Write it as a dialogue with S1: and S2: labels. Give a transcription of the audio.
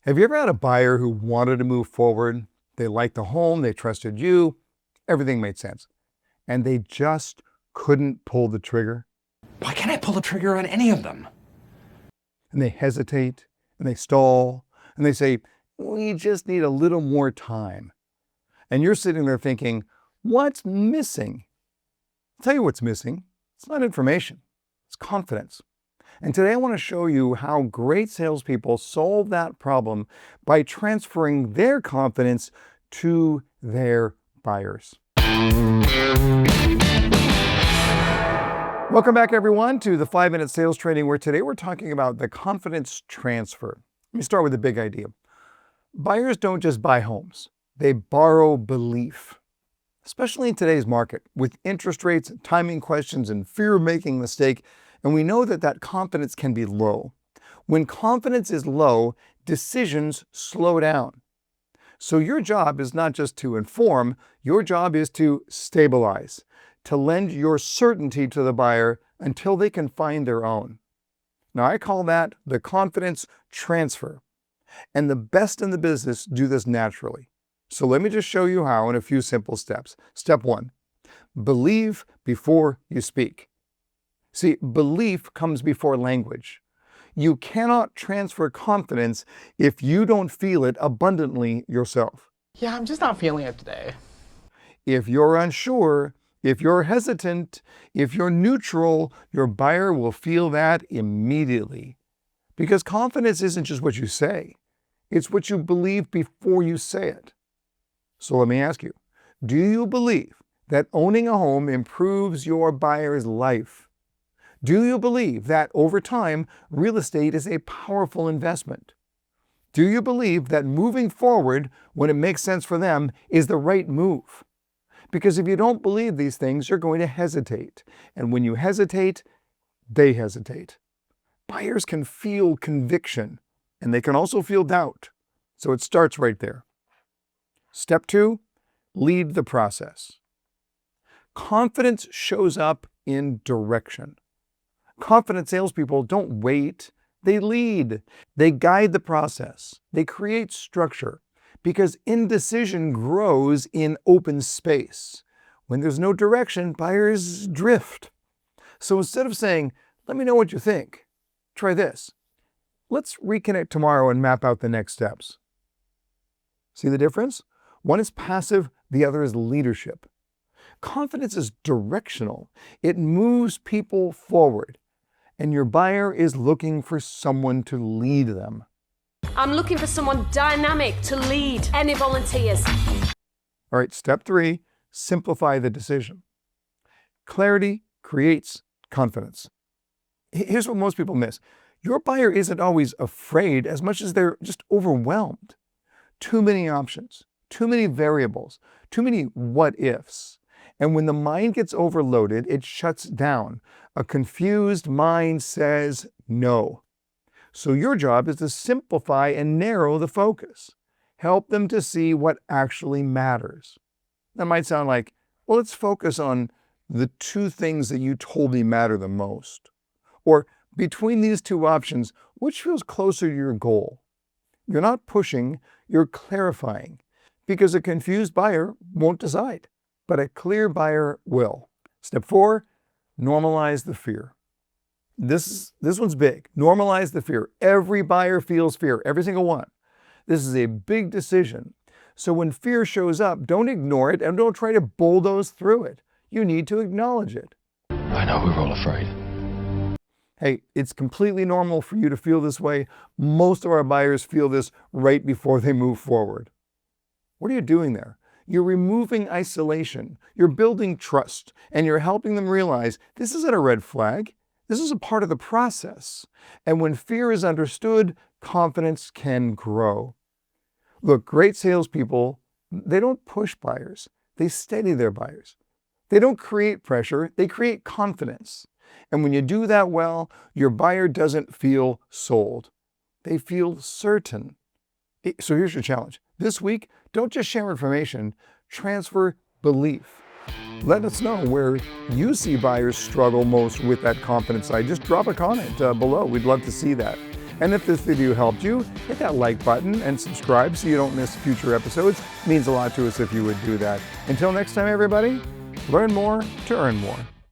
S1: Have you ever had a buyer who wanted to move forward? They liked the home, they trusted you, everything made sense, and they just couldn't pull the trigger?
S2: Why can't I pull the trigger on any of them?
S1: And they hesitate, and they stall, and they say, we just need a little more time. And you're sitting there thinking, what's missing? I'll tell you what's missing. It's not information, it's confidence. And today I want to show you how great salespeople solve that problem by transferring their confidence to their buyers. Welcome back, everyone, to the 5-Minute Sales Training, where today we're talking about the confidence transfer. Let me start with the big idea. Buyers don't just buy homes, they borrow belief. Especially in today's market, with interest rates, timing questions, and fear of making a mistake, and we know that confidence can be low. When confidence is low, decisions slow down. So your job is not just to inform, your job is to stabilize, to lend your certainty to the buyer until they can find their own. Now, I call that the confidence transfer. And the best in the business do this naturally. So let me just show you how in a few simple steps. Step 1, believe before you speak. See, belief comes before language. You cannot transfer confidence if you don't feel it abundantly yourself.
S3: Yeah, I'm just not feeling it today.
S1: If you're unsure, if you're hesitant, if you're neutral, your buyer will feel that immediately. Because confidence isn't just what you say, it's what you believe before you say it. So let me ask you, do you believe that owning a home improves your buyer's life? Do you believe that over time, real estate is a powerful investment? Do you believe that moving forward when it makes sense for them is the right move? Because if you don't believe these things, you're going to hesitate. And when you hesitate, they hesitate. Buyers can feel conviction, and they can also feel doubt. So it starts right there. Step 2, lead the process. Confidence shows up in direction. Confident salespeople don't wait, they lead. They guide the process. They create structure, because indecision grows in open space. When there's no direction, buyers drift. So instead of saying, let me know what you think, try this. Let's reconnect tomorrow and map out the next steps. See the difference? One is passive, the other is leadership. Confidence is directional. It moves people forward. And your buyer is looking for someone to lead them.
S4: I'm looking for someone dynamic to lead. Any volunteers?
S1: All right, step 3, simplify the decision. Clarity creates confidence. Here's what most people miss. Your buyer isn't always afraid as much as they're just overwhelmed. Too many options, too many variables, too many what-ifs. And when the mind gets overloaded, it shuts down. A confused mind says no. So your job is to simplify and narrow the focus. Help them to see what actually matters. That might sound like, well, let's focus on the 2 things that you told me matter the most. Or between these 2 options, which feels closer to your goal? You're not pushing, you're clarifying. Because a confused buyer won't decide, but a clear buyer will. Step 4, normalize the fear. This one's big. Normalize the fear. Every buyer feels fear, every single one. This is a big decision. So when fear shows up, don't ignore it and don't try to bulldoze through it. You need to acknowledge it.
S2: I know we're all afraid.
S1: Hey, it's completely normal for you to feel this way. Most of our buyers feel this right before they move forward. What are you doing there? You're removing isolation, you're building trust, and you're helping them realize this isn't a red flag. This is a part of the process. And when fear is understood, confidence can grow. Look, great salespeople, they don't push buyers. They steady their buyers. They don't create pressure, they create confidence. And when you do that well, your buyer doesn't feel sold. They feel certain. So here's your challenge. This week, don't just share information, transfer belief. Let us know where you see buyers struggle most with that confidence side. Just drop a comment below. We'd love to see that. And if this video helped you, hit that like button and subscribe so you don't miss future episodes. It means a lot to us if you would do that. Until next time, everybody, learn more to earn more.